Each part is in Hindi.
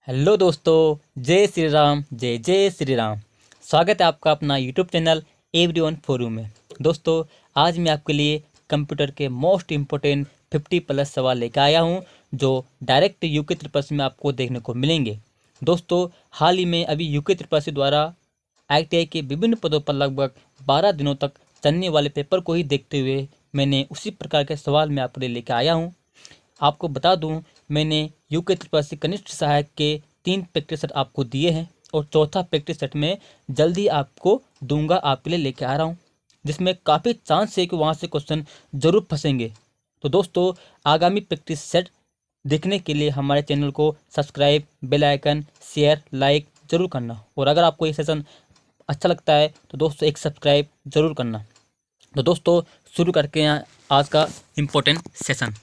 हेलो दोस्तों, जय श्री राम, जय जय श्री राम। स्वागत है आपका अपना यूट्यूब चैनल एवरीवन फोरम में। दोस्तों, आज मैं आपके लिए कंप्यूटर के मोस्ट इम्पोर्टेंट 50+ सवाल लेकर आया हूं, जो डायरेक्ट यूके त्रिपाठी में आपको देखने को मिलेंगे। दोस्तों, हाल ही में अभी यूके त्रिपाठी द्वारा ITI के विभिन्न पदों पर लगभग 12 दिनों तक चलने वाले पेपर को ही देखते हुए मैंने उसी प्रकार के सवाल मैं आपके लिए लेकर आया हूँ। आपको बता दूं, मैंने यूके त्रिपाठी कनिष्ठ सहायक के 3 प्रैक्टिस सेट आपको दिए हैं और चौथा प्रैक्टिस सेट में जल्दी आपको दूंगा, आपके लिए लेके आ रहा हूं, जिसमें काफ़ी चांस है कि वहां से क्वेश्चन जरूर फंसेंगे। तो दोस्तों, आगामी प्रैक्टिस सेट देखने के लिए हमारे चैनल को subscribe, bell icon, share, like जरूर करना। और अगर आपको ये सेशन अच्छा लगता है तो दोस्तों एक सब्सक्राइब जरूर करना। तो दोस्तों, शुरू करके हैं आज का इम्पोर्टेंट सेशन।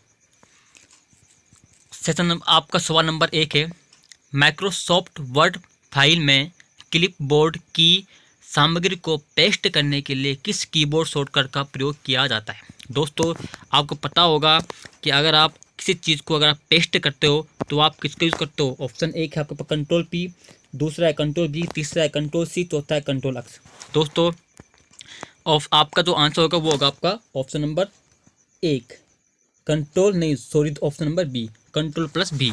आपका सवाल नंबर 1 है, माइक्रोसॉफ्ट वर्ड फाइल में क्लिपबोर्ड की सामग्री को पेस्ट करने के लिए किस कीबोर्ड शॉर्टकट का प्रयोग किया जाता है। दोस्तों, आपको पता होगा कि अगर आप किसी चीज़ को अगर आप पेस्ट करते हो तो आप किसका यूज़ करते हो। ऑप्शन 1 है आपके पास Ctrl+P, दूसरा है Ctrl+V, तीसरा है Ctrl+C, चौथा है Ctrl+X। दोस्तों, आपका जो आंसर होगा वो होगा आपका option number 1, option number B, Ctrl+V।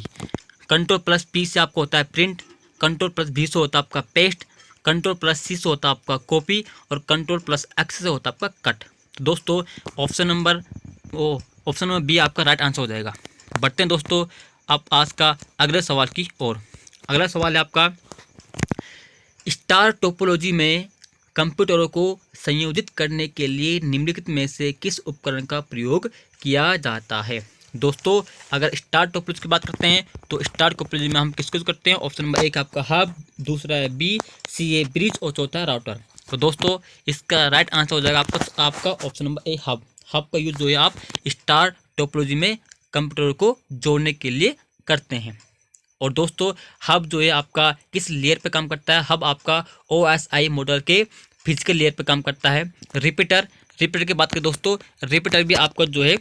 Ctrl+P से आपको होता है प्रिंट, Ctrl+V से होता है आपका पेस्ट, Ctrl+C से होता है आपका कॉपी और Ctrl+X से होता है आपका कट। तो दोस्तों, ऑप्शन नंबर बी आपका राइट आंसर हो जाएगा। बढ़ते हैं दोस्तों आप आज का अगले सवाल की ओर। अगला सवाल है आपका, स्टार टोपोलॉजी में कंप्यूटरों को संयोजित करने के लिए निम्नलिखित में से किस उपकरण का प्रयोग किया जाता है। दोस्तों, अगर स्टार टोपोलॉजी की बात करते हैं तो स्टार टोपोलॉजी में हम किसको यूज करते हैं। ऑप्शन नंबर 1 आपका हब, दूसरा है BCA ब्रिज और चौथा है राउटर। तो दोस्तों, इसका राइट आंसर हो जाएगा आपका ऑप्शन नंबर ए, हब। हब का यूज जो है आप स्टार टोपोलॉजी में कंप्यूटर को जोड़ने के लिए करते हैं। और दोस्तों, हब जो है आपका किस लेयर पे काम करता है। हब आपका OSI मॉडल के फिजिकल लेयर पे काम करता है। रिपीटर की बात करें दोस्तों, रिपीटर भी आपका जो है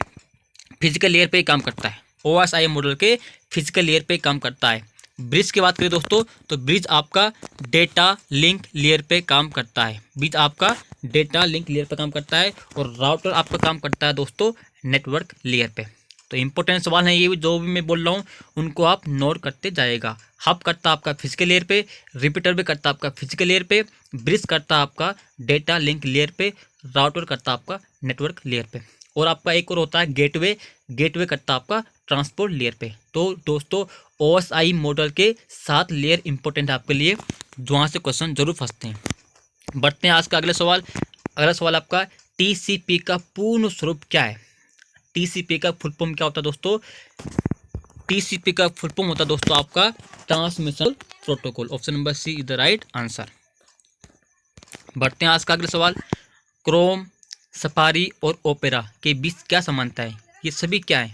फिजिकल लेयर पे काम करता है, OSI मॉडल के फिजिकल लेयर पे काम करता है। ब्रिज की बात करें दोस्तों तो ब्रिज आपका डेटा लिंक लेयर पे काम करता है। ब्रिज आपका डेटा लिंक लेयर पे काम करता है और राउटर आपका काम करता है दोस्तों नेटवर्क लेयर पे। तो इंपॉर्टेंट सवाल है ये भी, जो भी मैं बोल रहा हूँ उनको आप नोट करते जाएगा। हब करता आपका फिजिकल लेयर पे, रिपीटर भी करता आपका फिजिकल लेयर पे, ब्रिज करता आपका डेटा लिंक लेयर पे, राउटर करता आपका नेटवर्क लेयर पे, और आपका एक और होता है गेटवे करता आपका ट्रांसपोर्ट लेयर पे। तो दोस्तों, OSI मॉडल के 7 लेयर इंपॉर्टेंट है आपके लिए, जहाँ से क्वेश्चन जरूर फंसते हैं। बढ़ते हैं आज का अगला सवाल। अगला सवाल आपका, TCP का पूर्ण स्वरूप क्या है। TCP का फुल फॉर्म क्या होता है दोस्तों। TCP का फुल फॉर्म होता है दोस्तों आपका transmission protocol. Option number C is the right answer. बढ़ते हैं आज का अगला सवाल, क्रोम, सफारी और ओपेरा के बीच क्या समानता है, ये सभी क्या है।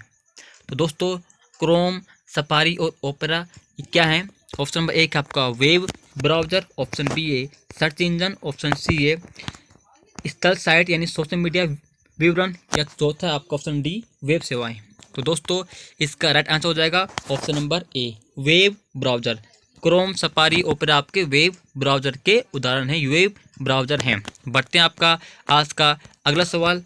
तो दोस्तों, क्रोम, सफारी और ओपेरा ये क्या है। ऑप्शन नंबर 1 आपका वेब ब्राउजर, ऑप्शन बी है सर्च इंजन, ऑप्शन सी है स्थल साइट यानी सोशल मीडिया विवरण, या चौथा आपका ऑप्शन डी वेब सेवाएं। तो दोस्तों, इसका राइट आंसर हो जाएगा ऑप्शन नंबर ए, web browser. Chrome, safari, opera आपके वेब ब्राउजर के उदाहरण है, वेब ब्राउजर हैं। बढ़ते हैं आपका आज का अगला सवाल।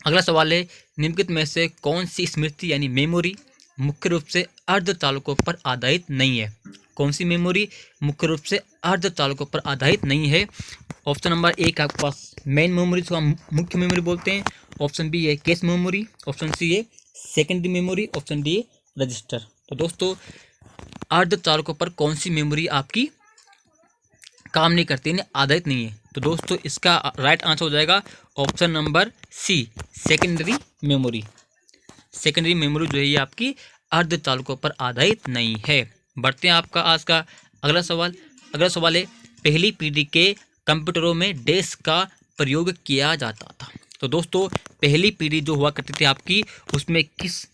अगला सवाल है, निम्नलिखित में से कौन सी स्मृति यानी मेमोरी मुख्य रूप से अर्धचालकों पर आधारित नहीं है। कौन सी मेमोरी मुख्य रूप से अर्धचालकों पर आधारित नहीं है। ऑप्शन नंबर 1 आपके पास मेन मेमोरी को हम मुख्य मेमोरी बोलते हैं, ऑप्शन बी है कैश मेमोरी, ऑप्शन सी है सेकेंडरी मेमोरी, ऑप्शन डी है रजिस्टर। तो दोस्तों, अर्धचालकों पर कौन सी मेमोरी आपकी काम नहीं करती, यानी आधारित नहीं है। तो दोस्तों, इसका राइट आंसर हो जाएगा option number C, secondary memory. Secondary memory जो है ये आपकी अर्धचालकों पर आधारित नहीं है। बढ़ते हैं आपका आज का अगला सवाल। अगला सवाल है, पहली पीढ़ी के कंप्यूटरों में डेस्क का प्रयोग किया जाता था। तो दोस्तों, पहली पीढ़ी जो हुआ करती थी आपकी, उसमें किस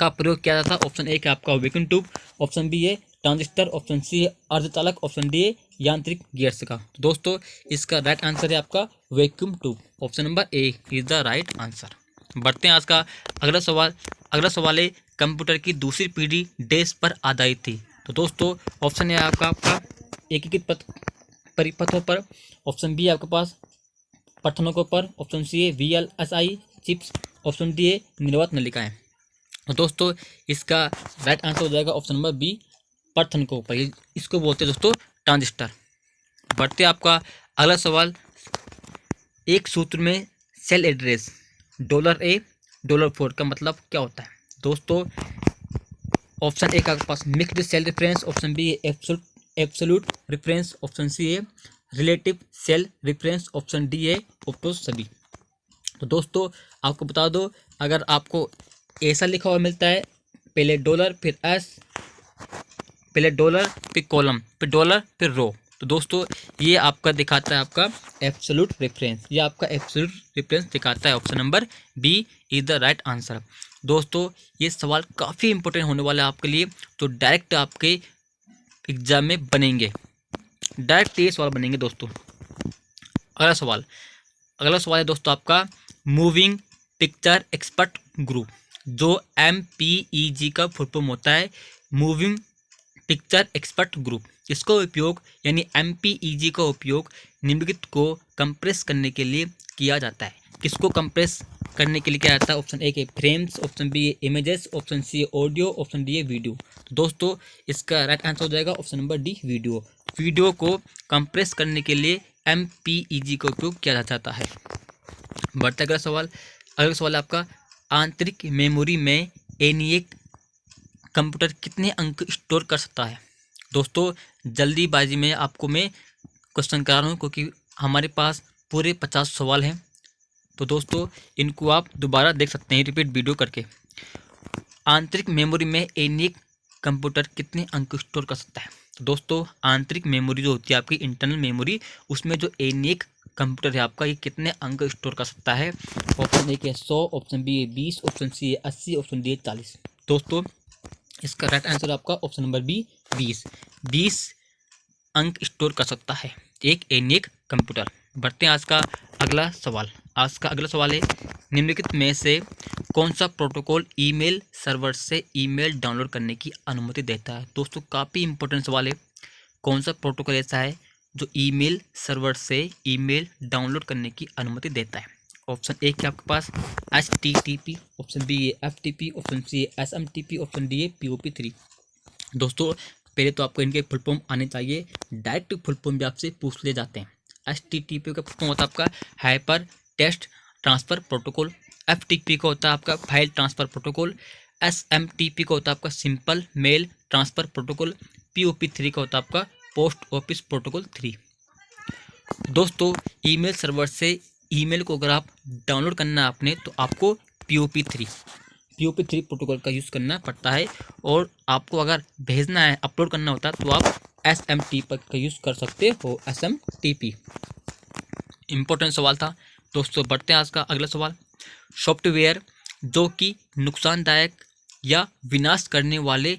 का प्रयोग किया जाता था। ऑप्शन 1 है आपका वैक्यूम ट्यूब, ऑप्शन बी है ट्रांजिस्टर, ऑप्शन सी है अर्धचालक, ऑप्शन डी है यांत्रिक गियर्स का। तो दोस्तों, इसका राइट आंसर है आपका vacuum tube, option number A is the right answer. बढ़ते हैं आज का अगला सवाल। अगला सवाल है, कंप्यूटर की दूसरी पीढ़ी डेस पर आधारित थी। तो दोस्तों ऑप्शन है आपका एकीकृत परिपथों पर, ऑप्शन बी है आपके पास पठनकों पर, ऑप्शन सी है VLSI चिप्स, ऑप्शन डी है निर्वात नलिकाएं। तो दोस्तों इसका राइट आंसर हो जाएगा ऑप्शन नंबर बी पठनकों पर, इसको बोलते हैं दोस्तों ट्रांजिस्टर। बढ़ते आपका अगला सवाल, एक सूत्र में सेल एड्रेस $A $4 का मतलब क्या होता है। दोस्तों ऑप्शन ए का आपके पास mixed cell reference, option B है एब्सोल्यूट रेफरेंस, ऑप्शन सी है relative cell reference, option D है उपरोक्त सभी। तो दोस्तों आपको बता दो, अगर आपको ऐसा लिखा हुआ मिलता है पहले डॉलर फिर एस, पहले डॉलर फिर कॉलम फिर डॉलर फिर रो, तो दोस्तों ये आपका दिखाता है आपका एब्सोल्यूट रेफरेंस, ये आपका एब्सोल्यूट रेफरेंस दिखाता है। Option number B is the right answer. दोस्तों ये सवाल काफ़ी इंपॉर्टेंट होने वाला है आपके लिए, तो डायरेक्ट आपके एग्जाम में बनेंगे, डायरेक्ट ये सवाल बनेंगे दोस्तों। अगला सवाल है दोस्तों आपका मूविंग पिक्चर एक्सपर्ट ग्रुप, जो MPEG का फुल फॉर्म होता है मूविंग पिक्चर एक्सपर्ट ग्रुप। इसका उपयोग यानी MPEG का उपयोग निम्नलिखित को कंप्रेस करने के लिए किया जाता है। किसको कंप्रेस करने के लिए किया जाता है? ऑप्शन ए के frames, option B images, option C audio, option D है वीडियो। तो दोस्तों इसका राइट आंसर हो जाएगा option number D video. Video को कंप्रेस करने के लिए MPEG का उपयोग किया जाता है। बढ़ता अगला सवाल है आपका आंतरिक मेमोरी में ENIAC कंप्यूटर कितने अंक स्टोर कर सकता है। दोस्तों जल्दीबाजी में आपको मैं क्वेश्चन करा रहा हूँ, क्योंकि हमारे पास पूरे 50 सवाल हैं, तो दोस्तों इनको आप दोबारा देख सकते हैं रिपीट वीडियो करके। आंतरिक मेमोरी में ENIAC कंप्यूटर कितने अंक स्टोर कर सकता है। तो दोस्तों आंतरिक मेमोरी जो होती है आपकी इंटरनल मेमोरी, उसमें जो ENIAC कंप्यूटर है आपका, ये कितने अंक स्टोर कर सकता है। ऑप्शन ए के 100, ऑप्शन बी है 20, ऑप्शन सी है 80, ऑप्शन डी है 40। दोस्तों इसका राइट आंसर आपका ऑप्शन नंबर बी 20 अंक स्टोर कर सकता है एक ENIAC कंप्यूटर। बढ़ते हैं आज का अगला सवाल है निम्नलिखित में से कौन सा प्रोटोकॉल ईमेल सर्वर से ईमेल डाउनलोड करने की अनुमति देता है। दोस्तों काफ़ी इंपॉर्टेंट सवाल है, कौन सा प्रोटोकॉल ऐसा है जो ईमेल सर्वर से ईमेल डाउनलोड करने की अनुमति देता है। ऑप्शन ए के आपके पास HTTP, ऑप्शन बी है FTP, ऑप्शन सी है SMTP, ऑप्शन डी है POP3। दोस्तों पहले तो आपको इनके फुल फॉर्म आने चाहिए, डायरेक्ट फुल फॉर्म भी आपसे पूछ ले जाते हैं। HTTP का फुल फॉर्म होता है आपका hyper text transfer protocol, FTP का होता है आपका फाइल ट्रांसफ़र प्रोटोकॉल, SMTP का होता है आपका simple mail transfer protocol, POP3 का होता है आपका पोस्ट ऑफिस प्रोटोकॉल 3। दोस्तों ईमेल सर्वर से ईमेल को अगर आप डाउनलोड करना है आपने, तो आपको POP3 प्रोटोकॉल का यूज़ करना पड़ता है, और आपको अगर भेजना है अपलोड करना होता है तो आप SMTP का यूज़ कर सकते हो, SMTP। इम्पोर्टेंट सवाल था दोस्तों। बढ़ते हैं आज का अगला सवाल, सॉफ्टवेयर जो कि नुकसानदायक या विनाश करने वाले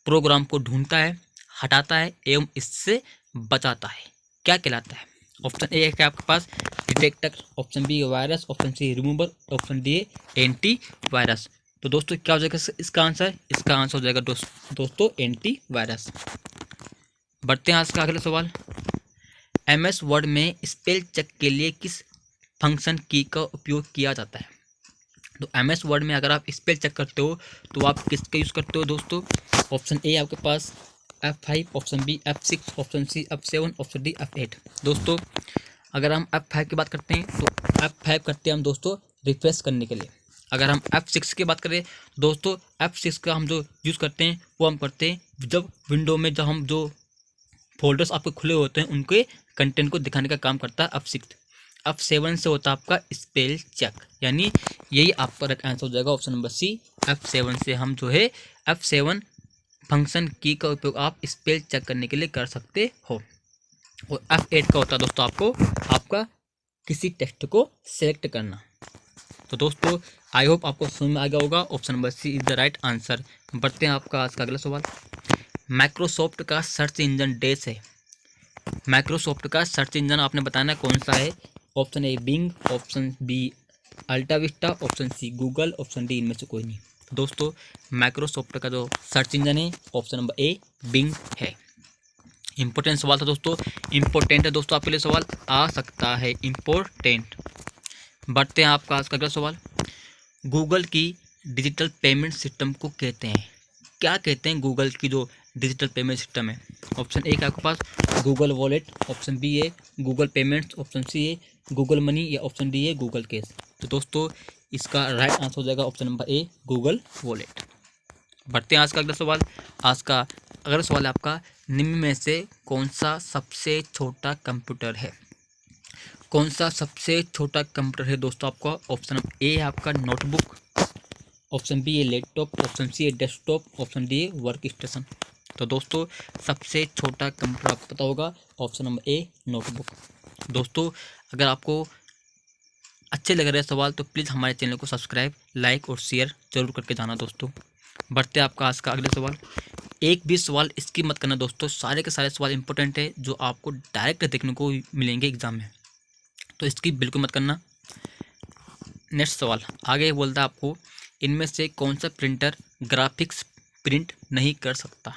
प्रोग्राम को ढूंढता है, हटाता है एवं इससे बचाता है, क्या कहलाता है। ऑप्शन ए है आपके पास detector, option B virus, option C remover, option D anti virus. तो दोस्तों क्या हो जाएगा इसका आंसर? इसका आंसर हो जाएगा दोस्तों एंटी वायरस। बढ़ते हैं आज का अगला सवाल, MS वर्ड में स्पेल चेक के लिए किस फंक्शन की का उपयोग किया जाता है। तो MS वर्ड में अगर आप स्पेल चेक करते हो तो आप किसका यूज़ करते हो दोस्तों। ऑप्शन ए आपके पास F5, option B F6, option C F7, option D F8। दोस्तों अगर हम F5 की बात करते हैं तो F5 करते हैं हम दोस्तों रिफ्रेश करने के लिए। अगर हम F6 की बात करें दोस्तों, F6 का हम जो यूज़ करते हैं वो हम करते हैं जब विंडो में जब हम जो फोल्डर्स आपके खुले होते हैं उनके कंटेंट को दिखाने का काम करता है F6। F7 से होता है आपका स्पेल चेक, यानी यही आपका राइट आंसर हो जाएगा ऑप्शन नंबर सी। F7 से हम जो है F7 फंक्शन की का उपयोग आप स्पेल चेक करने के लिए कर सकते हो। और F8 का होता है दोस्तों आपका किसी टेक्स्ट को सिलेक्ट करना। तो दोस्तों आई होप आपको समझ में आ गया होगा, option number C is the right answer. बढ़ते हैं आपका आज का अगला सवाल, माइक्रोसॉफ्ट का सर्च इंजन डेस है। माइक्रोसॉफ्ट का सर्च इंजन आपने बताना कौन सा है। Option A Bing, option B AltaVista, option C Google, option D इनमें से कोई नहीं। तो दोस्तों माइक्रोसॉफ्ट का जो सर्च इंजन है ऑप्शन नंबर ए बिंग है। इम्पोर्टेंट सवाल था दोस्तों, इम्पोर्टेंट है दोस्तों, आपके लिए सवाल आ सकता है इम्पोर्टेंट। बढ़ते हैं आपका आज का अगला सवाल। गूगल की डिजिटल पेमेंट सिस्टम को कहते हैं, क्या कहते हैं गूगल की जो डिजिटल पेमेंट सिस्टम है? ऑप्शन ए है आपके पास गूगल वॉलेट, ऑप्शन बी है गूगल पेमेंट्स, ऑप्शन सी है गूगल मनी, या ऑप्शन डी है गूगल कैश। तो दोस्तों इसका राइट आंसर हो जाएगा ऑप्शन नंबर ए गूगल वॉलेट। बढ़ते हैं आज का अगला सवाल। आज का अगला सवाल है आपका, निम्न में से कौन सा सबसे छोटा कंप्यूटर है? कौन सा सबसे छोटा कंप्यूटर है दोस्तों आपका? ऑप्शन ए है आपका नोटबुक, ऑप्शन बी है लैपटॉप, ऑप्शन सी है डेस्कटॉप, ऑप्शन डी है वर्क स्टेशन। तो दोस्तों सबसे छोटा कंप्यूटर आपको पता होगा, ऑप्शन नंबर ए नोटबुक। दोस्तों अगर आपको अच्छे लग रहे सवाल तो प्लीज़ हमारे चैनल को सब्सक्राइब, लाइक और शेयर जरूर करके जाना दोस्तों। बढ़ते आपका आज का अगले सवाल। एक भी सवाल इसकी मत करना दोस्तों, सारे के सारे सवाल इंपॉर्टेंट है जो आपको डायरेक्ट देखने को मिलेंगे एग्जाम में, तो इसकी बिल्कुल मत करना। नेक्स्ट सवाल आगे बोलता है आपको, इनमें से कौन सा प्रिंटर ग्राफिक्स प्रिंट नहीं कर सकता?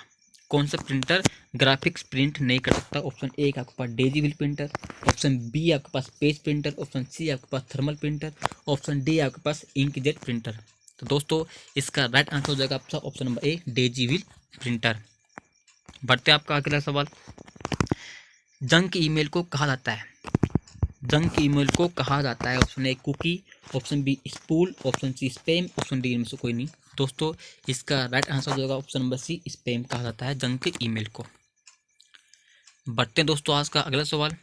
कौन सा प्रिंटर ग्राफिक्स प्रिंट नहीं कर सकता? ऑप्शन ए आपके पास डेजिविल प्रिंटर, ऑप्शन बी आपके पास पेज प्रिंटर, ऑप्शन सी आपके पास थर्मल प्रिंटर, ऑप्शन डी आपके पास इंकजेट प्रिंटर। तो दोस्तों इसका राइट आंसर हो जाएगा आपका ऑप्शन नंबर ए डेजिविल प्रिंटर। बढ़ते हैं आपका अगला सवाल। जंक ईमेल को कहा जाता है? जंक ईमेल को कहा जाता है option A cookie, option B spool, option C spam, option D इनमें से कोई नहीं। दोस्तों इसका राइट आंसर हो जाएगा ऑप्शन नंबर सी स्पैम कहा जाता है जंक ईमेल को। बढ़ते हैं दोस्तों आज का अगला सवाल।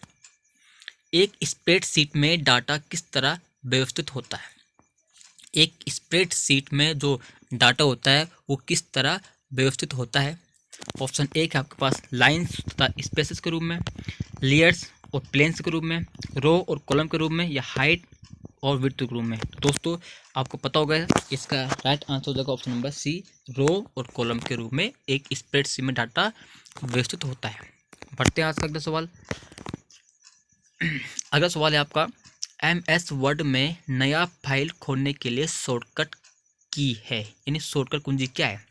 एक स्प्रेडशीट में डाटा किस तरह व्यवस्थित होता है? एक स्प्रेडशीट में जो डाटा होता है वो किस तरह व्यवस्थित होता है? ऑप्शन ए है आपके पास लाइन्स तथा स्पेसेस के रूप में, लेयर्स और प्लेन्स के रूप में, रो और कॉलम के रूप में, या हाइट और विड्थ के रूप में। तो दोस्तों आपको पता होगा इसका राइट आंसर हो जाएगा ऑप्शन नंबर सी रो और कॉलम के रूप में एक स्प्रेडशीट में डाटा व्यवस्थित होता है। बढ़ते हैं आज का अगला सवाल। अगला सवाल है आपका, MS वर्ड में नया फाइल खोलने के लिए शॉर्टकट की है, यानी शॉर्टकट कुंजी क्या है?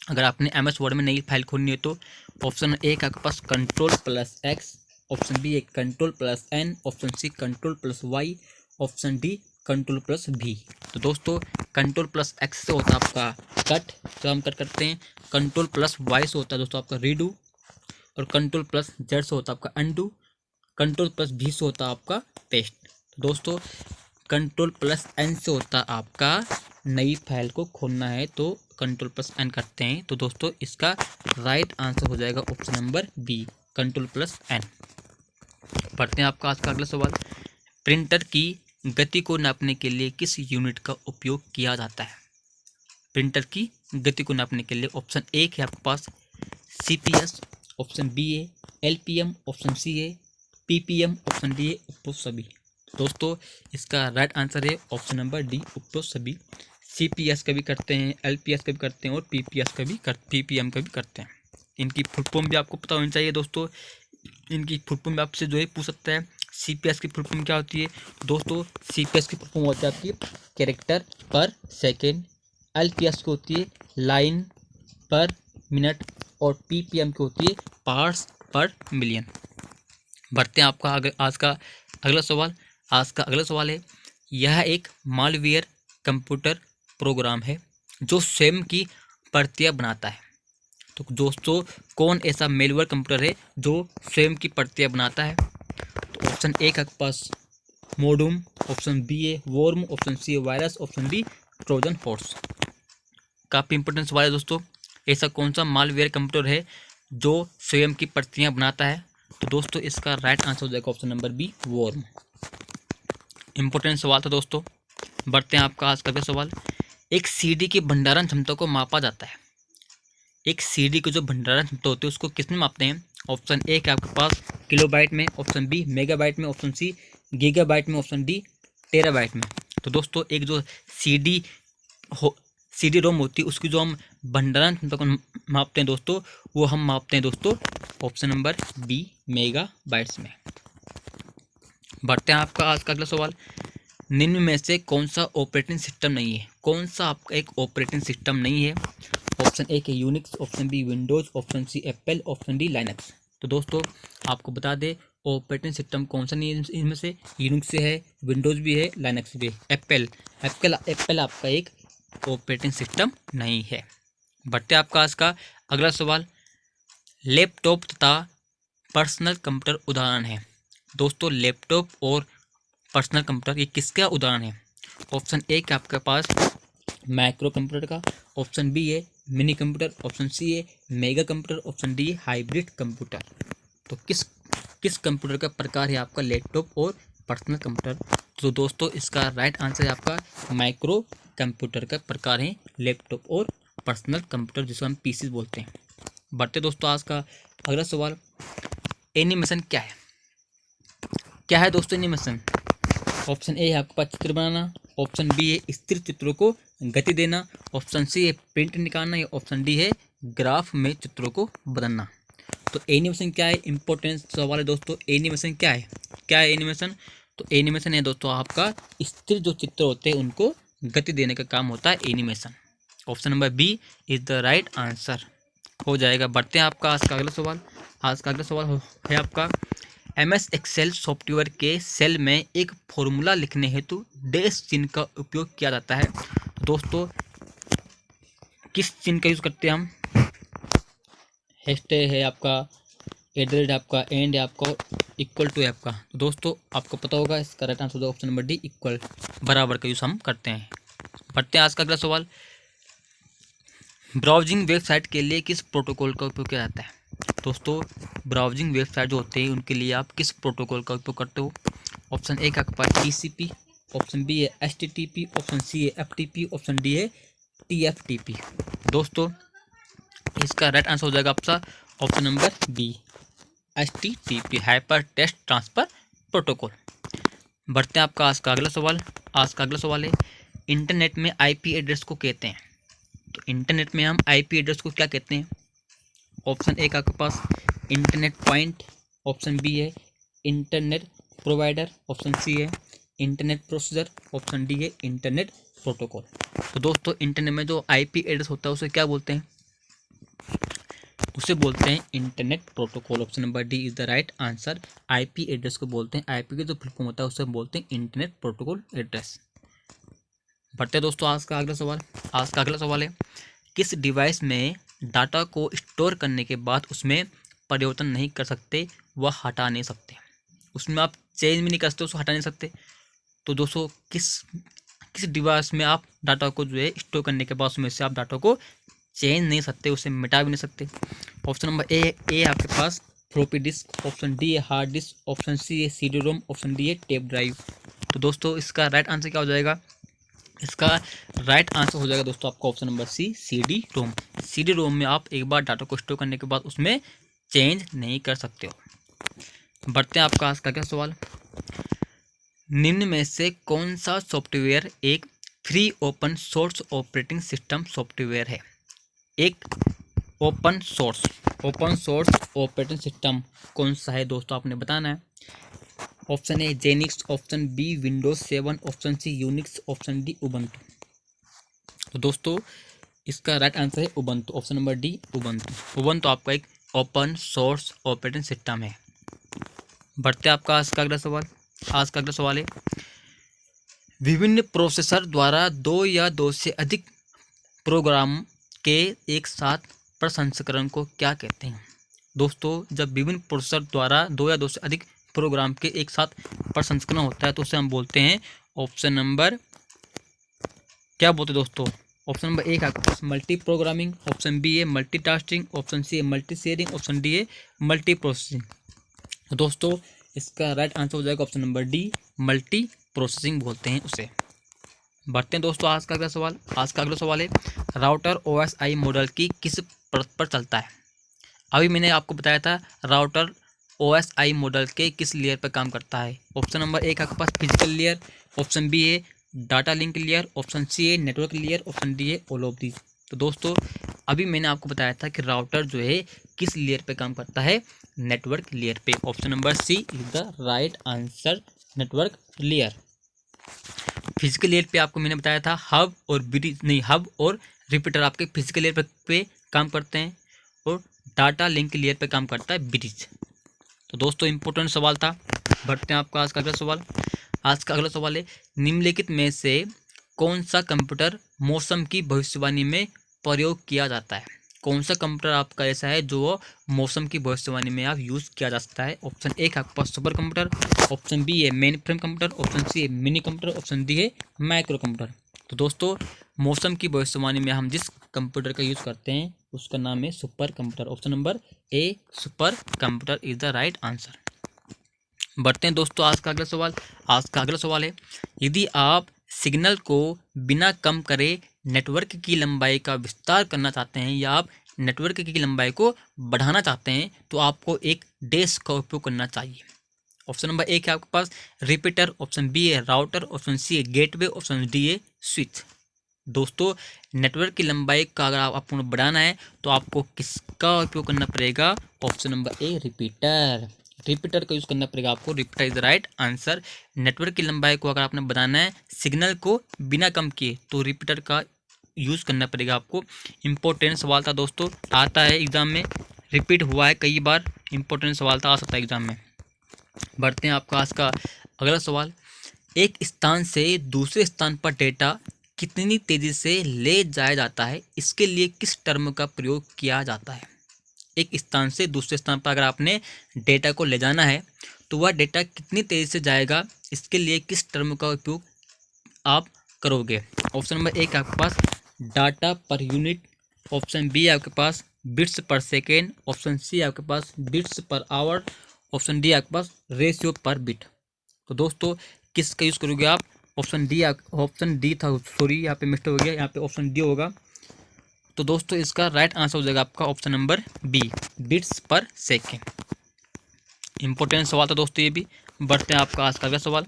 अगर आपने MS वर्ड में नई फाइल खोलनी है तो ऑप्शन ए का आपके पास Ctrl+X, ऑप्शन बी है Ctrl+N, option C Ctrl+Y, option D Ctrl+V। तो दोस्तों Ctrl+X से होता है आपका कट, जो हम कट करते हैं, Ctrl+Y से होता है दोस्तों आपका रीडू, और Ctrl+Z से होता है आपका अनडू, Ctrl+V से होता है आपका पेस्ट। तो दोस्तों Ctrl+N से होता है आपका नई फाइल को खोलना है तो Ctrl+N करते हैं। तो दोस्तों इसका राइट आंसर हो जाएगा ऑप्शन नंबर बी Ctrl+N। पढ़ते हैं आपका आज का अगला सवाल। प्रिंटर की गति को नापने के लिए किस यूनिट का उपयोग किया जाता है? प्रिंटर की गति को नापने के लिए ऑप्शन ए है आपके पास CPS, ऑप्शन बी है LPM, ऑप्शन सी है PPM, ऑप्शन डी है उपरोक्त सभी। दोस्तों इसका राइट आंसर है ऑप्शन नंबर डी उपरोक्त सभी। CPS का भी करते हैं, LPS का भी करते हैं और PPM का भी करते हैं। इनकी फुल फॉर्म भी आपको पता होनी चाहिए दोस्तों। इनकी फुल फॉर्म आपसे जो है पूछ सकता है CPS की फुल फॉर्म क्या होती है? दोस्तों CPS की फुल फॉर्म हो जाती है कैरेक्टर पर सेकेंड, LPS की होती है लाइन पर मिनट, और PPM की होती है पार्ट्स पर मिलियन। बढ़ते हैं आपका आज का अगला सवाल। आज का अगला सवाल है, यह एक मालवेयर कंप्यूटर प्रोग्राम है जो स्वयं की प्रतियां बनाता है। तो दोस्तों कौन ऐसा मेलवेयर कंप्यूटर है जो स्वयं की प्रतियां बनाता है? तो ऑप्शन ए का पास मोडुम, ऑप्शन बी है वॉर्म, ऑप्शन सी है virus, option D Trojan horse. काफ़ी इंपॉर्टेंट सवाल है दोस्तों। ऐसा कौन सा मालवेयर कंप्यूटर है जो स्वयं की प्रतियां बनाता है? तो दोस्तों इसका राइट आंसर हो जाएगा option number B worm. Important सवाल था दोस्तों। बढ़ते हैं आपका आज का अगला सवाल। एक CD की भंडारण क्षमता को मापा जाता है। एक CD की जो भंडारण क्षमता होती है उसको किस में मापते हैं? ऑप्शन ए के आपके पास किलोबाइट में, ऑप्शन बी मेगाबाइट में, ऑप्शन सी गीगाबाइट में, ऑप्शन डी टेराबाइट में। तो दोस्तों एक जो CD रोम होती है उसकी जो हम भंडारण क्षमता को मापते हैं दोस्तों, वो हम मापते हैं दोस्तों ऑप्शन नंबर बी मेगाबाइट्स में। बढ़ते हैं आपका आज का अगला सवाल। निम्न में से कौन सा ऑपरेटिंग सिस्टम नहीं है? कौन सा आपका एक ऑपरेटिंग सिस्टम नहीं है? ऑप्शन ए के Unix, option B Windows, option C Apple, option D Linux. तो दोस्तों आपको बता दें ऑपरेटिंग सिस्टम कौन सा नहीं है इनमें से। यूनिक्स से है, विंडोज भी है, लाइनक्स भी है। एप्पल एप्पल एप्पल आपका एक ऑपरेटिंग सिस्टम नहीं है। बढ़ते आपका आज का अगला सवाल। लैपटॉप तथा पर्सनल कंप्यूटर उदाहरण है। दोस्तों लैपटॉप और पर्सनल कंप्यूटर ये किसका उदाहरण है? ऑप्शन ए के आपके पास माइक्रो कंप्यूटर का, ऑप्शन बी है मिनी कंप्यूटर, ऑप्शन सी है मेगा कंप्यूटर, ऑप्शन डी है हाइब्रिड कंप्यूटर। तो किस कंप्यूटर का प्रकार है आपका लैपटॉप और पर्सनल कंप्यूटर? तो दोस्तों इसका राइट आंसर है आपका माइक्रो कंप्यूटर का प्रकार है लैपटॉप और पर्सनल कंप्यूटर, जिसको हम पीसी बोलते हैं। बढ़ते दोस्तों आज का अगला सवाल। एनिमेशन क्या है? क्या है दोस्तों एनिमेशन? ऑप्शन ए है आपके पास चित्र बनाना, ऑप्शन बी है स्थिर चित्रों को गति देना, ऑप्शन सी है प्रिंट निकालना, या ऑप्शन डी है ग्राफ में चित्रों को बदलना। तो एनिमेशन क्या है? इंपॉर्टेंट सवाल है दोस्तों। एनिमेशन क्या है? क्या है एनिमेशन? तो एनिमेशन है दोस्तों आपका स्थिर जो चित्र होते हैं उनको गति देने का काम होता है animation. Option number B is the right answer हो जाएगा। बढ़ते हैं आपका आज का अगला सवाल। आज का अगला सवाल है आपका MS एक्सेल सॉफ्टवेयर के सेल में एक फॉर्मूला लिखने हेतु डैश चिन्ह का उपयोग किया जाता है। तो दोस्तों किस चिन्ह का यूज़ करते हैं हम? हैशटैग है आपका, एड्रेस है आपका, एंड है आपका, इक्वल टू है आपका। तो दोस्तों आपको पता होगा इसका राइट आंसर होगा ऑप्शन नंबर डी, इक्वल, बराबर का यूज़ हम करते हैं। बढ़ते हैं आज का अगला सवाल। ब्राउजिंग वेबसाइट के लिए किस प्रोटोकॉल का उपयोग किया जाता है? दोस्तों ब्राउजिंग वेबसाइट जो होते हैं उनके लिए आप किस प्रोटोकॉल का उपयोग करते हो? ऑप्शन ए का आपके पास TCP, ऑप्शन बी है HTTP, ऑप्शन सी है FTP, ऑप्शन डी है TFTP। दोस्तों इसका राइट आंसर हो जाएगा आपका option number B, HTTP, hyper text transfer protocol. बढ़ते हैं आपका आज का अगला सवाल। आज का अगला सवाल है इंटरनेट में IP एड्रेस को कहते हैं। तो इंटरनेट में हम IP एड्रेस को क्या कहते हैं? ऑप्शन ए का आपके पास इंटरनेट पॉइंट, ऑप्शन बी है इंटरनेट प्रोवाइडर, ऑप्शन सी है इंटरनेट प्रोसीजर, ऑप्शन डी है इंटरनेट प्रोटोकॉल। तो दोस्तों इंटरनेट में जो IP एड्रेस होता है उसे क्या बोलते हैं? उसे बोलते हैं internet protocol. Option number D is the right answer. IP address को बोलते हैं, IP के जो फुल फॉर्म होता है उसे बोलते हैं इंटरनेट प्रोटोकॉल एड्रेस। बढ़ते हैं दोस्तों आज का अगला सवाल। आज का अगला सवाल है किस डिवाइस में डाटा को स्टोर करने के बाद उसमें परिवर्तन नहीं कर सकते व हटा नहीं सकते? उसमें आप चेंज भी नहीं कर सकते, उसको हटा नहीं सकते। तो दोस्तों किस डिवाइस में आप डाटा को जो है स्टोर करने के बाद उसमें से आप डाटा को चेंज नहीं सकते, उसे मिटा भी नहीं सकते? ऑप्शन नंबर ए आपके पास फ्लॉपी डिस्क, ऑप्शन डी है हार्ड डिस्क, ऑप्शन सी है CD-ROM, ऑप्शन डी है टेप ड्राइव। तो दोस्तों इसका राइट आंसर क्या हो जाएगा? इसका राइट आंसर हो जाएगा दोस्तों आपका ऑप्शन नंबर सी, CD-ROM। CD-ROM में आप एक बार डाटा को स्टोर करने के बाद उसमें चेंज नहीं कर सकते हो। बढ़ते हैं आपका आज का क्या सवाल। निम्न में से कौन सा सॉफ्टवेयर एक free open source operating system software है? एक ओपन सोर्स ऑपरेटिंग सिस्टम कौन सा है दोस्तों आपने बताना है। Option A Xenix, option B Windows 7, option C Unix, option D Ubuntu. तो दोस्तों इसका राइट आंसर है Ubuntu, option number D Ubuntu. Ubuntu आपका एक ओपन सोर्स ऑपरेटिंग सिस्टम है। बढ़ते आपका आज का अगला सवाल। आज का अगला सवाल है विभिन्न प्रोसेसर द्वारा दो या दो से अधिक प्रोग्राम के एक साथ प्रसंस्करण को क्या कहते हैं? दोस्तों जब विभिन्न प्रोसेसर द्वारा दो या दो से अधिक प्रोग्राम के एक साथ प्रसंस्करण होता है तो उसे हम बोलते हैं ऑप्शन नंबर क्या बोलते हैं दोस्तों? ऑप्शन नंबर ए का मल्टी प्रोग्रामिंग, ऑप्शन बी है मल्टीटास्किंग, ऑप्शन सी है मल्टी शेयरिंग, ऑप्शन डी है मल्टी प्रोसेसिंग। तो दोस्तों इसका राइट आंसर हो जाएगा option number D, multi processing बोलते हैं उसे। बढ़ते हैं दोस्तों आज का अगला सवाल। आज का अगला सवाल है राउटर OSI मॉडल की किस परत पर चलता है? अभी मैंने आपको बताया था राउटर OSI मॉडल के किस लेयर पर काम करता है। ऑप्शन नंबर ए का आपके पास फिजिकल लेयर, ऑप्शन बी है data link layer, option C है नेटवर्क लेयर, ऑप्शन डी है ऑल ऑफ दीज। तो दोस्तों अभी मैंने आपको बताया था कि राउटर जो है किस लेयर पे काम करता है? नेटवर्क लेयर पे। Option number C is the right answer, network layer. Physical layer पे आपको मैंने बताया था हब और ब्रिज नहीं, हब और रिपीटर आपके फिजिकल लेयर पे काम करते हैं और डाटा लिंक लेयर पे काम करता है ब्रिज। तो दोस्तों इंपॉर्टेंट सवाल था। बढ़ते हैं आपका आज का अगला सवाल। आज का अगला सवाल है, निम्नलिखित में से कौन सा कंप्यूटर मौसम की भविष्यवाणी में प्रयोग किया जाता है? कौन सा कंप्यूटर आपका ऐसा है जो मौसम की भविष्यवाणी में आप यूज़ किया जा सकता है? ऑप्शन ए आपके पास सुपर कंप्यूटर, ऑप्शन बी है mainframe computer, option C है मिनी कंप्यूटर, ऑप्शन डी है माइक्रो कंप्यूटर। तो दोस्तों मौसम की भविष्यवाणी में हम जिस कंप्यूटर का यूज़ करते हैं उसका नाम है super computer. Option number A super computer is the right answer. बढ़ते हैं दोस्तों आज का अगला सवाल। आज का अगला सवाल है, यदि आप सिग्नल को बिना कम करे नेटवर्क की लंबाई का विस्तार करना चाहते हैं या आप नेटवर्क की लंबाई को बढ़ाना चाहते हैं तो आपको एक डैश का उपयोग करना चाहिए। ऑप्शन नंबर ए है आपके पास रिपीटर, ऑप्शन बी है राउटर, ऑप्शन सी है गेटवे, ऑप्शन डी है स्विच। दोस्तों नेटवर्क की लंबाई का अगर आपको बढ़ाना है तो आपको किसका उपयोग करना पड़ेगा? ऑप्शन नंबर ए रिपीटर। रिपीटर का यूज़ करना पड़ेगा आपको। Repeater is the right answer. Network की लंबाई को अगर आपने बढ़ाना है सिग्नल को बिना कम किए तो रिपीटर का यूज़ करना पड़ेगा आपको। इम्पोर्टेंट सवाल था दोस्तों, आता है एग्जाम में, रिपीट हुआ है कई बार, इम्पोर्टेंट सवाल था, आ सकता है एग्जाम में। बढ़ते हैं आपका आज का अगला सवाल। एक स्थान से दूसरे स्थान पर डेटा कितनी तेज़ी से ले जाया जाता है, इसके लिए किस टर्म का प्रयोग किया जाता है? एक स्थान से दूसरे स्थान पर अगर आपने डेटा को ले जाना है तो वह डेटा कितनी तेज़ी से जाएगा, इसके लिए किस टर्म का उपयोग आप करोगे? ऑप्शन नंबर ए आपके पास data per unit, option B आपके पास bits per second, option C आपके पास bits per hour, option D आपके पास रेशियो पर बिट। तो दोस्तों किसका यूज़ करोगे आप? ऑप्शन डी था, सॉरी यहाँ पे मिस्टेक हो गया, यहाँ पे ऑप्शन डी होगा। तो दोस्तों इसका राइट आंसर हो जाएगा आपका option number B, bits per second. Important सवाल था दोस्तों ये भी। बढ़ते हैं आपका आज का अगला सवाल।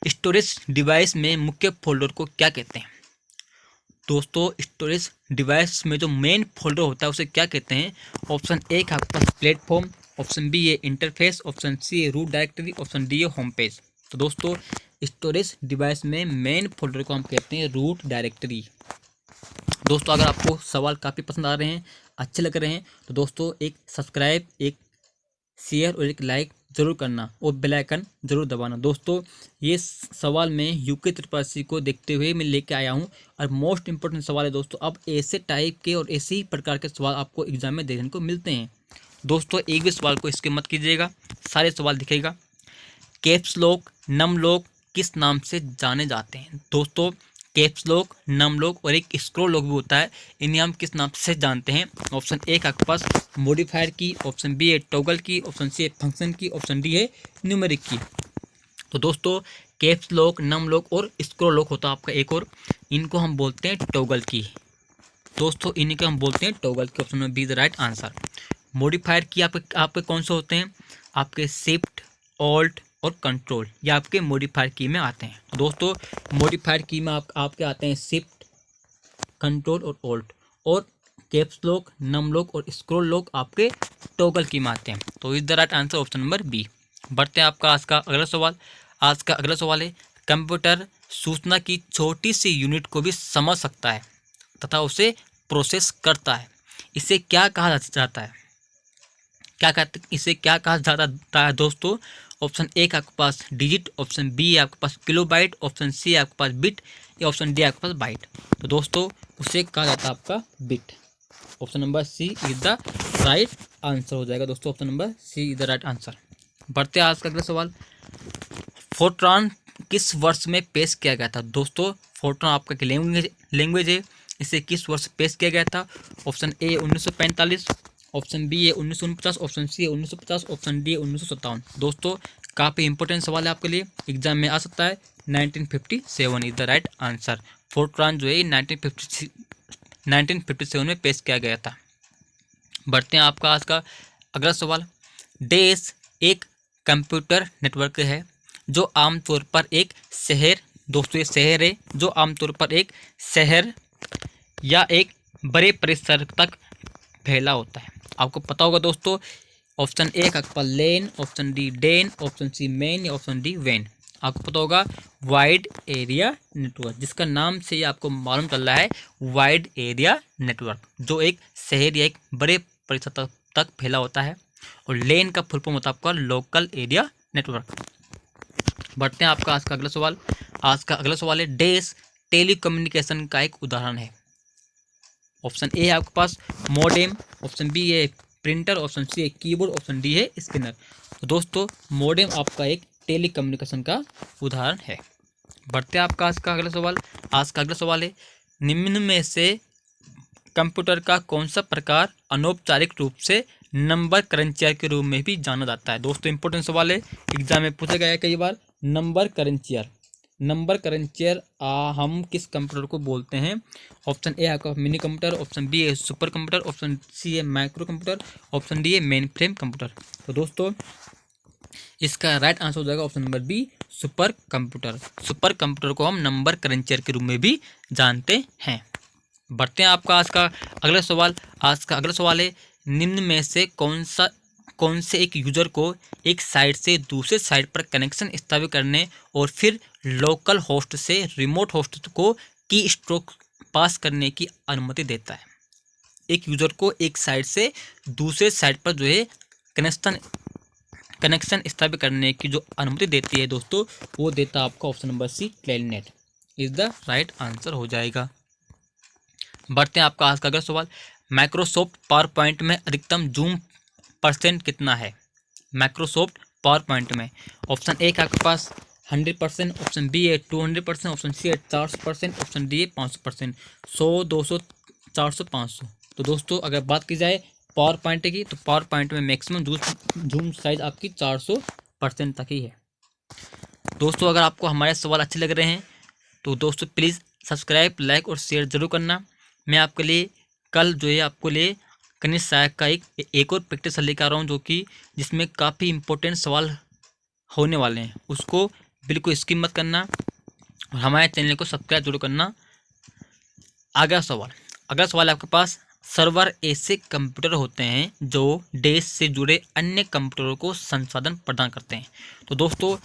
स्टोरेज डिवाइस में मुख्य फोल्डर को क्या कहते हैं? दोस्तों स्टोरेज डिवाइस में जो मेन फोल्डर होता है उसे क्या कहते हैं? ऑप्शन ए का आपके पास प्लेटफॉर्म, ऑप्शन बी है इंटरफेस, ऑप्शन सी है रूट डायरेक्टरी, ऑप्शन डी है होम पेज। तो दोस्तों स्टोरेज डिवाइस में मेन फोल्डर को हम कहते हैं रूट डायरेक्टरी। दोस्तों अगर आपको सवाल काफ़ी पसंद आ रहे हैं, अच्छे लग रहे हैं तो दोस्तों एक सब्सक्राइब, एक शेयर और एक लाइक ज़रूर करना और बेल आइकन ज़रूर दबाना। दोस्तों ये सवाल मैं यूके त्रिपाठी को देखते हुए मैं लेके आया हूँ और मोस्ट इंपॉर्टेंट सवाल है दोस्तों। अब ऐसे टाइप के और ऐसे ही प्रकार के सवाल आपको एग्जाम में देखने को मिलते हैं। दोस्तों एक भी सवाल को इसके मत कीजिएगा, सारे सवाल दिखेगा। कैप्स लॉक, नम लॉक किस नाम से जाने जाते हैं? दोस्तों कैप्स लॉक, नम लॉक और एक स्क्रॉल लॉक भी होता है, इन्हें हम किस नाम से जानते हैं? ऑप्शन ए का आपके पास मॉडिफायर की, ऑप्शन बी है टॉगल की, ऑप्शन सी है फंक्शन की, ऑप्शन डी है न्यूमेरिक की। तो दोस्तों कैप्स लॉक, नम लॉक और स्क्रॉल लॉक होता है आपका एक और, इनको हम बोलते हैं टॉगल की। दोस्तों इन्हीं को हम बोलते हैं टॉगल की। ऑप्शन में be the right answer. Modifier की आपके कौन से होते हैं? आपके शिफ्ट, ऑल्ट और कंट्रोल, ये आपके मॉडिफायर की में आते हैं। तो दोस्तों मॉडिफायर की में आपके आते हैं शिफ्ट, कंट्रोल और ऑल्ट, और कैप्स लॉक, नम लॉक और स्क्रॉल लॉक आपके टॉगल की में आते हैं। तो is the right answer option number B. बढ़ते हैं आपका आज का अगला सवाल। आज का अगला सवाल है, कंप्यूटर सूचना की छोटी सी यूनिट को भी समझ सकता है तथा उसे प्रोसेस करता है, इसे क्या कहा जाता है? इसे क्या कहा जाता है दोस्तों? ऑप्शन ए का आपके पास डिजिट, ऑप्शन बी है आपके पास किलोबाइट, ऑप्शन सी है आपके पास बिट या ऑप्शन डी आपके पास बाइट। तो दोस्तों उसे कहा जाता है आपका bit. Option number C is the right answer हो जाएगा दोस्तों, option number C is the right answer. बढ़ते हैं आज का अगला सवाल। फोर्ट्रॉन किस वर्ष में पेश किया गया था? दोस्तों फोर्ट्रॉन आपका लैंग्वेज है, इसे किस वर्ष पेश किया गया था? ऑप्शन ए 1945, ऑप्शन बी है 1949, ऑप्शन सी है 1950, ऑप्शन डी है 1957। दोस्तों काफ़ी इंपॉर्टेंट सवाल है आपके लिए, एग्जाम में आ सकता है। 1957 is the right answer. Fortran जो है 1957 में पेश किया गया था। बढ़ते हैं आपका आज का अगला सवाल। डैश एक कंप्यूटर नेटवर्क है जो आमतौर पर एक शहर, दोस्तों ये शहर है जो आमतौर पर एक शहर या एक बड़े परिसर तक फैला होता है। आपको पता होगा दोस्तों, ऑप्शन ए का LAN, option D den, option C MAN या ऑप्शन डी वैन। आपको पता होगा वाइड एरिया नेटवर्क, जिसका नाम से ही आपको मालूम चल रहा है वाइड एरिया नेटवर्क, जो एक शहर या एक बड़े परिसर तक फैला होता है। और लेन का फुल फॉर्म होता है आपका लोकल एरिया नेटवर्क। बढ़ते हैं आपका आज का अगला सवाल। आज का अगला सवाल है डैश टेलीकम्युनिकेशन का एक उदाहरण है। ऑप्शन ए है आपके पास मोडेम, ऑप्शन बी है प्रिंटर, ऑप्शन सी है कीबोर्ड, ऑप्शन डी है स्कैनर। तो दोस्तों मोडेम आपका एक टेलीकम्युनिकेशन का उदाहरण है। बढ़ते हैं आपका आज का अगला सवाल। आज का अगला सवाल है निम्न में से कंप्यूटर का कौन सा प्रकार अनौपचारिक रूप से नंबर करंचियर के रूप में भी जाना जाता है। दोस्तों इंपॉर्टेंट सवाल है, एग्जाम में पूछा गया है कई बार। नंबर करंचियर, नंबर करंचियर हम किस कंप्यूटर को बोलते हैं। ऑप्शन ए आपका मिनी कंप्यूटर, ऑप्शन बी है सुपर कंप्यूटर, ऑप्शन सी है माइक्रो कंप्यूटर, ऑप्शन डी है मेन फ्रेम कंप्यूटर। तो दोस्तों इसका राइट आंसर हो जाएगा option number be super computer. Super computer को हम नंबर करंचियर के रूप में भी जानते हैं। बढ़ते हैं आपका आज का अगला सवाल। आज का अगला सवाल है निम्न में से कौन से एक यूजर को एक साइट से दूसरे साइट पर कनेक्शन स्थापित करने और फिर लोकल होस्ट से रिमोट होस्ट को की स्ट्रोक पास करने की अनुमति देता है। एक यूजर को एक साइट से दूसरे साइट पर जो है कनेक्शन स्थापित करने की जो अनुमति देती है दोस्तों, वो देता है आपका option number C Telnet is the right answer हो जाएगा। बढ़ते हैं आपका आज का अगला सवाल। माइक्रोसॉफ्ट पावर पॉइंट में अधिकतम जूम परसेंट कितना है। माइक्रोसॉफ्ट पावर पॉइंट में ऑप्शन ए का आपके पास 100%, ऑप्शन बी है 200%, ऑप्शन सी है 400%, ऑप्शन डी है 500%। 100, 200, 400, 500। तो दोस्तों अगर बात की जाए पावर पॉइंट की, तो पावर पॉइंट में मैक्सिमम जूम साइज आपकी 400% तक ही है। दोस्तों अगर आपको हमारे सवाल अच्छे लग रहे हैं तो दोस्तों प्लीज़ सब्सक्राइब, लाइक और शेयर जरूर करना। मैं आपके लिए कल जो है आपको लिए गणित सहायक का एक और प्रैक्टिस लेकर आ रहा हूँ, जो कि जिसमें काफ़ी इंपॉर्टेंट सवाल होने वाले हैं। उसको बिल्कुल स्किप मत करना और हमारे चैनल को सब्सक्राइब जरूर करना। अगला सवाल आपके पास सर्वर ऐसे कंप्यूटर होते हैं जो डैश से जुड़े अन्य कंप्यूटरों को संसाधन प्रदान करते हैं। तो दोस्तों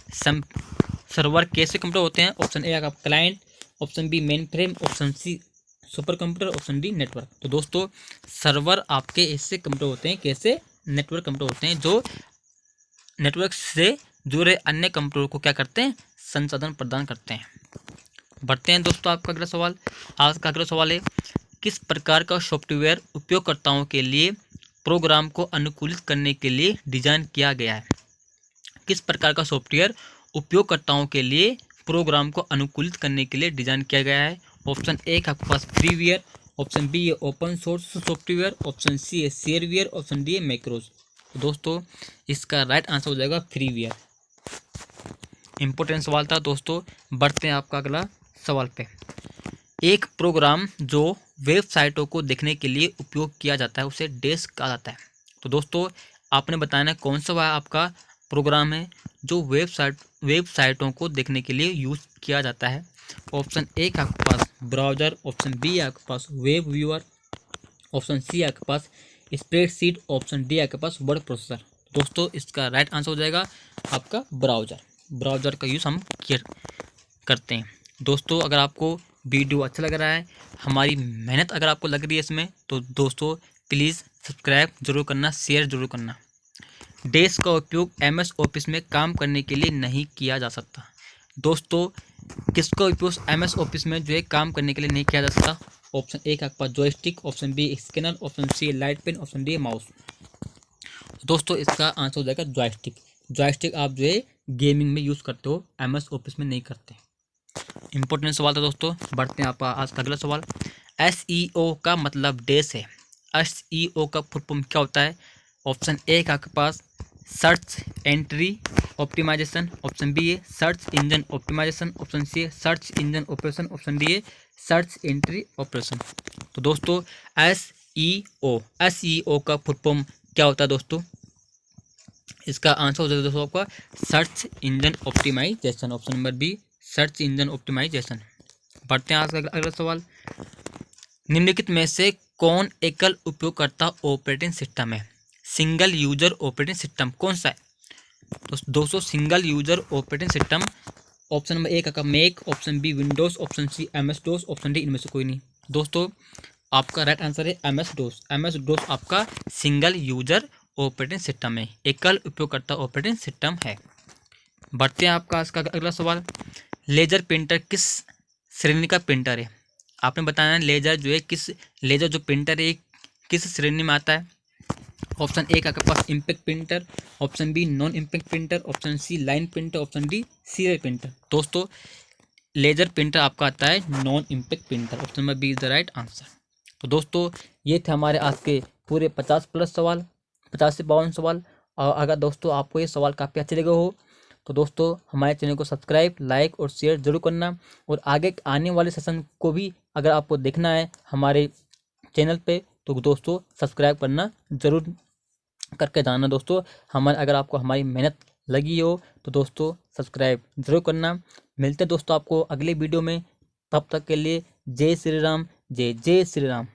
सर्वर कैसे कंप्यूटर होते हैं। ऑप्शन ए आपका client, option B mainframe, option C supercomputer, option D network. तो दोस्तों सर्वर आपके ऐसे कंप्यूटर होते हैं, कैसे नेटवर्क कंप्यूटर होते हैं, जो नेटवर्क से जुड़े अन्य कंप्यूटरों को क्या करते हैं, संसाधन प्रदान करते हैं। बढ़ते हैं दोस्तों आपका अगला सवाल। आज का अगला सवाल है किस प्रकार का सॉफ्टवेयर उपयोगकर्ताओं के लिए प्रोग्राम को अनुकूलित करने के लिए डिजाइन किया गया है। किस प्रकार का सॉफ्टवेयर उपयोगकर्ताओं के लिए प्रोग्राम को अनुकूलित करने के लिए डिजाइन किया गया है। ऑप्शन ए का आपके पास फ्रीवेयर, ऑप्शन बी है open source software, option C है शेयरवेयर, ऑप्शन डी है मैक्रोज। तो दोस्तों इसका राइट आंसर हो जाएगा फ्रीवेयर। इंपॉर्टेंट सवाल था दोस्तों। बढ़ते हैं आपका अगला सवाल पे। एक प्रोग्राम जो वेबसाइटों को देखने के लिए उपयोग किया जाता है उसे डैश कहा जाता है। तो दोस्तों आपने बताना कौन सा वह आपका प्रोग्राम है जो वेबसाइटों को देखने के लिए यूज़ किया जाता है। ऑप्शन ए का आपके पास ब्राउज़र, ऑप्शन बी आपके पास वेब व्यूअर, ऑप्शन सी आपके पास स्प्रेडशीट, ऑप्शन डी आपके पास वर्ड प्रोसेसर। दोस्तों इसका राइट आंसर हो जाएगा आपका ब्राउज़र। ब्राउज़र का यूज़ हम करते हैं। दोस्तों अगर आपको वीडियो अच्छा लग रहा है, हमारी मेहनत अगर आपको लग रही है इसमें, तो दोस्तों प्लीज़ सब्सक्राइब जरूर करना, शेयर जरूर करना। डैश का उपयोग MS ऑफिस में काम करने के लिए नहीं किया जा सकता। दोस्तों किसका उपयोग MS ऑफिस में जो है काम करने के लिए नहीं किया जा सकता। ऑप्शन ए का पास joystick, option B scanner, option C light pen, option D mouse. दोस्तों इसका आंसर हो जाएगा जॉयस्टिक। जॉयस्टिक आप जो है गेमिंग में यूज़ करते हो, MS ऑफिस में नहीं करते। इंपॉर्टेंट सवाल था दोस्तों। बढ़ते हैं आपका आज का अगला सवाल। SEO का मतलब डैश है। SEO का फुल फॉर्म क्या होता है। ऑप्शन ए का आपके पास search entry optimization, option B है search engine optimisation, option C है search engine operation, option D है सर्च एंट्री ऑपरेशन। तो दोस्तों SEO का फुल फॉर्म क्या होता है दोस्तों। इसका आंसर हो जाएगा दोस्तों आपका search engine optimisation, option number B search engine optimisation. बढ़ते हैं आज का अगला सवाल। निम्नलिखित में से कौन एकल उपयोगकर्ता ऑपरेटिंग सिस्टम है। सिंगल यूजर ऑपरेटिंग सिस्टम कौन सा है। तो दोस्तों single user operating system option number A का Mac, option B Windows, option C MS DOS, option D इनमें से कोई नहीं। दोस्तों आपका राइट आंसर है MS डोस। MS डोस आपका सिंगल यूजर ऑपरेटिंग सिस्टम है, एकल उपयोगकर्ता ऑपरेटिंग सिस्टम है। बढ़ते हैं आपका आज का अगला सवाल, लेजर प्रिंटर किस श्रेणी का प्रिंटर है? आपने बताया है लेजर जो है लेजर जो प्रिंटर है किस श्रेणी में आता है? ऑप्शन ए का आपके पास impact printer, option B non impact printer, option C line printer, option D serial printer. दोस्तों लेजर प्रिंटर आपका आता है non impact printer, option number B is the right answer. तो दोस्तों ये थे हमारे आज के पूरे 50+ सवाल, 50 से 52 सवाल। और अगर दोस्तों आपको ये सवाल काफ़ी अच्छे लगे हो तो दोस्तों हमारे चैनल को सब्सक्राइब, लाइक और शेयर जरूर करना। और आगे आने वाले सेशन को भी अगर आपको देखना है हमारे चैनल पे तो दोस्तों सब्सक्राइब करना जरूर करके जाना। दोस्तों अगर आपको हमारी मेहनत लगी हो तो दोस्तों सब्सक्राइब जरूर करना। मिलते हैं दोस्तों आपको अगले वीडियो में, तब तक के लिए जय श्री राम, जय जय श्री राम।